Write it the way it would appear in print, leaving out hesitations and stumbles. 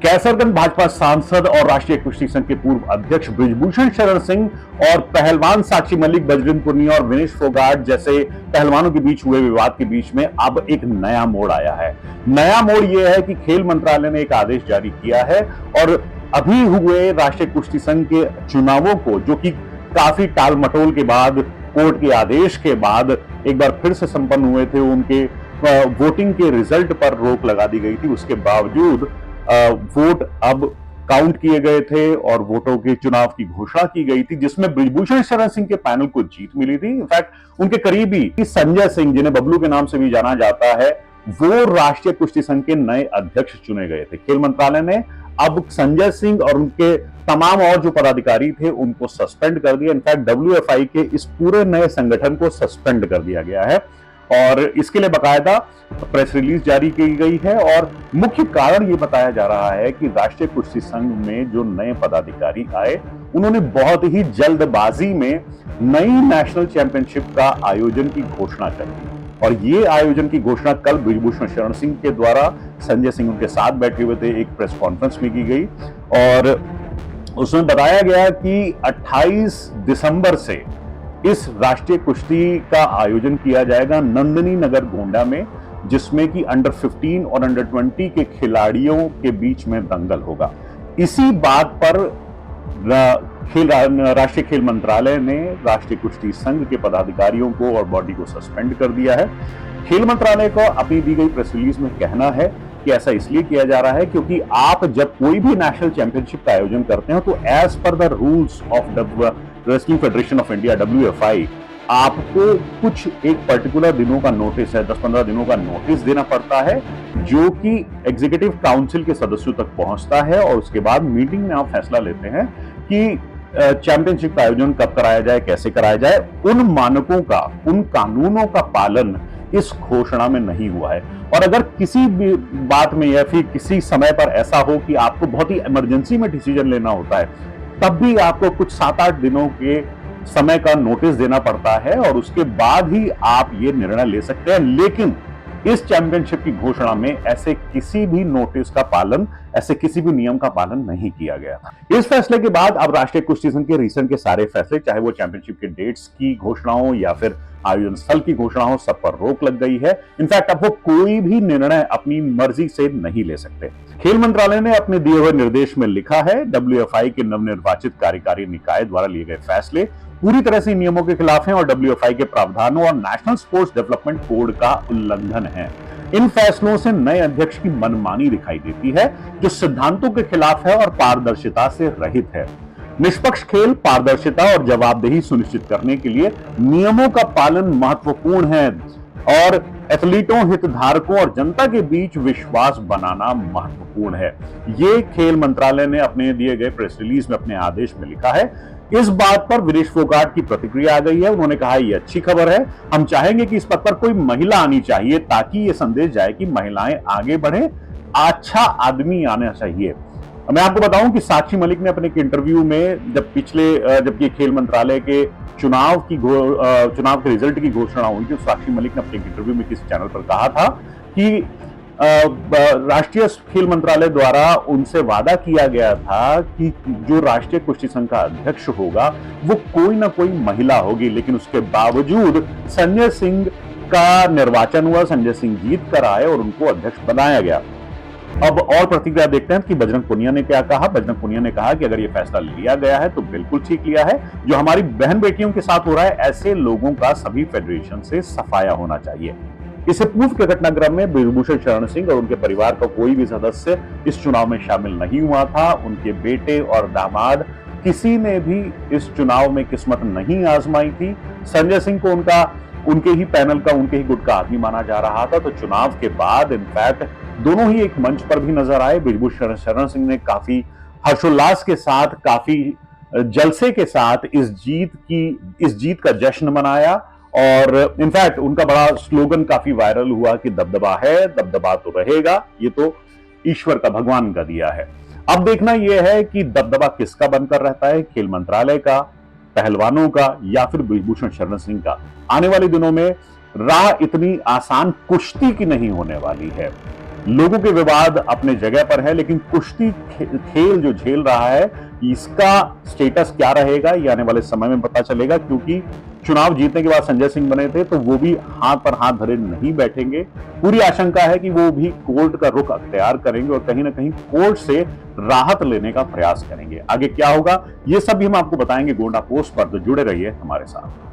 कैसरगंज भाजपा सांसद और राष्ट्रीय कुश्ती संघ के पूर्व अध्यक्ष बृजभूषण शरण सिंह और पहलवान साक्षी मलिक, बजरंग पुनिया और विनेश फोगाट जैसे पहलवानों के बीच हुए विवाद के बीच में अब एक नया मोड़ आया है। नया मोड़ यह है कि खेल मंत्रालय ने एक आदेश जारी किया है और अभी हुए राष्ट्रीय कुश्ती संघ के चुनावों को, जो कि काफी टाल मटोल के बाद, कोर्ट के आदेश के बाद एक बार फिर से संपन्न हुए थे, उनके वोटिंग के रिजल्ट पर रोक लगा दी गई थी। उसके बावजूद वोट अब काउंट किए गए थे और वोटों के चुनाव की घोषणा की गई थी, जिसमें बृजभूषण शरण सिंह के पैनल को जीत मिली थी। इनफैक्ट उनके करीबी संजय सिंह, जिन्हें बबलू के नाम से भी जाना जाता है, वो राष्ट्रीय कुश्ती संघ के नए अध्यक्ष चुने गए थे। खेल मंत्रालय ने अब संजय सिंह और उनके तमाम और जो पदाधिकारी थे उनको सस्पेंड कर दिया। इनफैक्ट WFI के इस पूरे नए संगठन को सस्पेंड कर दिया गया है और इसके लिए बकायदा प्रेस रिलीज जारी की गई है। और मुख्य कारण ये बताया जा रहा है कि राष्ट्रीय कुश्ती संघ में जो नए पदाधिकारी आए, उन्होंने बहुत ही जल्दबाजी में नई नेशनल चैंपियनशिप का आयोजन की घोषणा कर दी। और ये आयोजन की घोषणा कल बृजभूषण शरण सिंह के द्वारा, संजय सिंह उनके साथ बैठे हुए थे, एक प्रेस कॉन्फ्रेंस में की गई और उसमें बताया गया कि 28 दिसंबर से इस राष्ट्रीय कुश्ती का आयोजन किया जाएगा नंदिनी नगर गोंडा में, जिसमें कि अंडर 15 और अंडर 20 के खिलाड़ियों के बीच में दंगल होगा। इसी बात पर राष्ट्रीय खेल मंत्रालय ने राष्ट्रीय कुश्ती संघ के पदाधिकारियों को और बॉडी को सस्पेंड कर दिया है। खेल मंत्रालय को अपनी दी गई प्रेस रिलीज में कहना है कि ऐसा इसलिए किया जा रहा है क्योंकि आप जब कोई भी नेशनल चैंपियनशिप का आयोजन करते हैं तो as per the rules of the wrestling federation of India WFI आपको कुछ एक पर्टिकुलर दिनों का नोटिस है, 10-15 दिनों का नोटिस देना पड़ता है, जो कि एग्जीक्यूटिव काउंसिल के सदस्यों तक पहुंचता है और उसके बाद मीटिंग में आप फैसला लेते हैं कि चैंपियनशिप का आयोजन कब कराया जाए, कैसे कराया जाए। उन मानकों का, उन कानूनों का पालन इस घोषणा में नहीं हुआ है। और अगर किसी भी बात में या फिर किसी समय पर ऐसा हो कि आपको बहुत ही इमरजेंसी में डिसीजन लेना होता है, तब भी आपको कुछ 7-8 दिनों के समय का नोटिस देना पड़ता है और उसके बाद ही आप ये निर्णय ले सकते हैं। लेकिन इस चैंपियनशिप की घोषणा में ऐसे किसी भी नोटिस का पालन, ऐसे किसी भी नियम का पालन नहीं किया गया था। इस फैसले के बाद अब राष्ट्रीय कुश्ती संघ के रिसेंट के सारे फैसले, चाहे वो चैंपियनशिप के डेट्स की घोषणा हो या फिर आयोजन स्थल की घोषणा हो, सब पर रोक लग गई है। इनफैक्ट अब वो कोई भी निर्णय अपनी मर्जी से नहीं ले सकते। खेल मंत्रालय ने अपने दिए हुए निर्देश में लिखा है, WFI के नवनिर्वाचित कार्यकारी निकाय द्वारा लिए गए फैसले पूरी तरह से नियमों के खिलाफ हैं और WFI के प्रावधानों और नेशनल स्पोर्ट्स डेवलपमेंट कोड का उल्लंघन है। इन फैसलों से नए अध्यक्ष की मनमानी दिखाई देती है, जो सिद्धांतों के खिलाफ है और पारदर्शिता से रहित है। निष्पक्ष खेल, पारदर्शिता और जवाबदेही सुनिश्चित करने के लिए नियमों का पालन महत्वपूर्ण है और एथलीटों, हितधारकों और जनता के बीच विश्वास बनाना महत्वपूर्ण है। ये खेल मंत्रालय ने अपने दिए गए प्रेस रिलीज में, अपने आदेश में लिखा है। इस बात पर विनेश फोगाट की प्रतिक्रिया आ गई है। उन्होंने कहा ये अच्छी खबर है, हम चाहेंगे कि इस पद पर कोई महिला आनी चाहिए ताकि ये संदेश जाए कि महिलाएं आगे बढ़े, अच्छा आदमी आना चाहिए। मैं आपको बताऊं कि साक्षी मलिक ने अपने एक इंटरव्यू में, जबकि खेल मंत्रालय के चुनाव के रिजल्ट की घोषणा हुई थी, साक्षी मलिक ने अपने इंटरव्यू में किसी चैनल पर कहा था कि राष्ट्रीय खेल मंत्रालय द्वारा उनसे वादा किया गया था कि जो राष्ट्रीय कुश्ती संघ का अध्यक्ष होगा वो कोई ना कोई महिला होगी। लेकिन उसके बावजूद संजय सिंह का निर्वाचन हुआ, संजय सिंह जीत कर आए और उनको अध्यक्ष बनाया गया। अब और प्रतिक्रिया देखते हैं कि बजरंग पुनिया ने क्या कहा। बजरंग पुनिया ने कहा कि अगर ये फैसला लिया गया है तो बिल्कुल ठीक लिया है। जो हमारी बहन बेटियों के साथ हो रहा है, ऐसे लोगों का सभी फेडरेशन से सफाया होना चाहिए। इससे पूर्व के घटनाक्रम में बृजभूषण शरण सिंह और उनके परिवार का कोई भी सदस्य इस चुनाव में शामिल नहीं हुआ था। उनके बेटे और दामाद, किसी ने भी इस चुनाव में किस्मत नहीं आजमाई थी। संजय सिंह को उनके ही पैनल का, उनके ही गुट का आदमी माना जा रहा था। तो चुनाव के बाद इनफैक्ट दोनों ही एक मंच पर भी नजर आए। बृजभूषण शरण सिंह ने काफी हर्षोल्लास के साथ, काफी जलसे के साथ इस जीत का जश्न मनाया और इनफैक्ट उनका बड़ा स्लोगन काफी वायरल हुआ कि दबदबा है, दबदबा तो रहेगा, ये तो ईश्वर का, भगवान का दिया है। अब देखना यह है कि दबदबा किसका बनकर रहता है, खेल मंत्रालय का, पहलवानों का या फिर बृजभूषण शरण सिंह का। आने वाले दिनों में राह इतनी आसान कुश्ती की नहीं होने वाली है। लोगों के विवाद अपने जगह पर है, लेकिन कुश्ती खेल जो झेल रहा है, इसका स्टेटस क्या रहेगा ये आने वाले समय में पता चलेगा, क्योंकि चुनाव जीतने के बाद संजय सिंह बने थे तो वो भी हाथ पर हाथ धरे नहीं बैठेंगे। पूरी आशंका है कि वो भी कोर्ट का रुख अख्तियार करेंगे और कहीं ना कहीं कोर्ट से राहत लेने का प्रयास करेंगे। आगे क्या होगा ये सब भी हम आपको बताएंगे गोंडा पोस्ट पर, तो जुड़े रहिए हमारे साथ।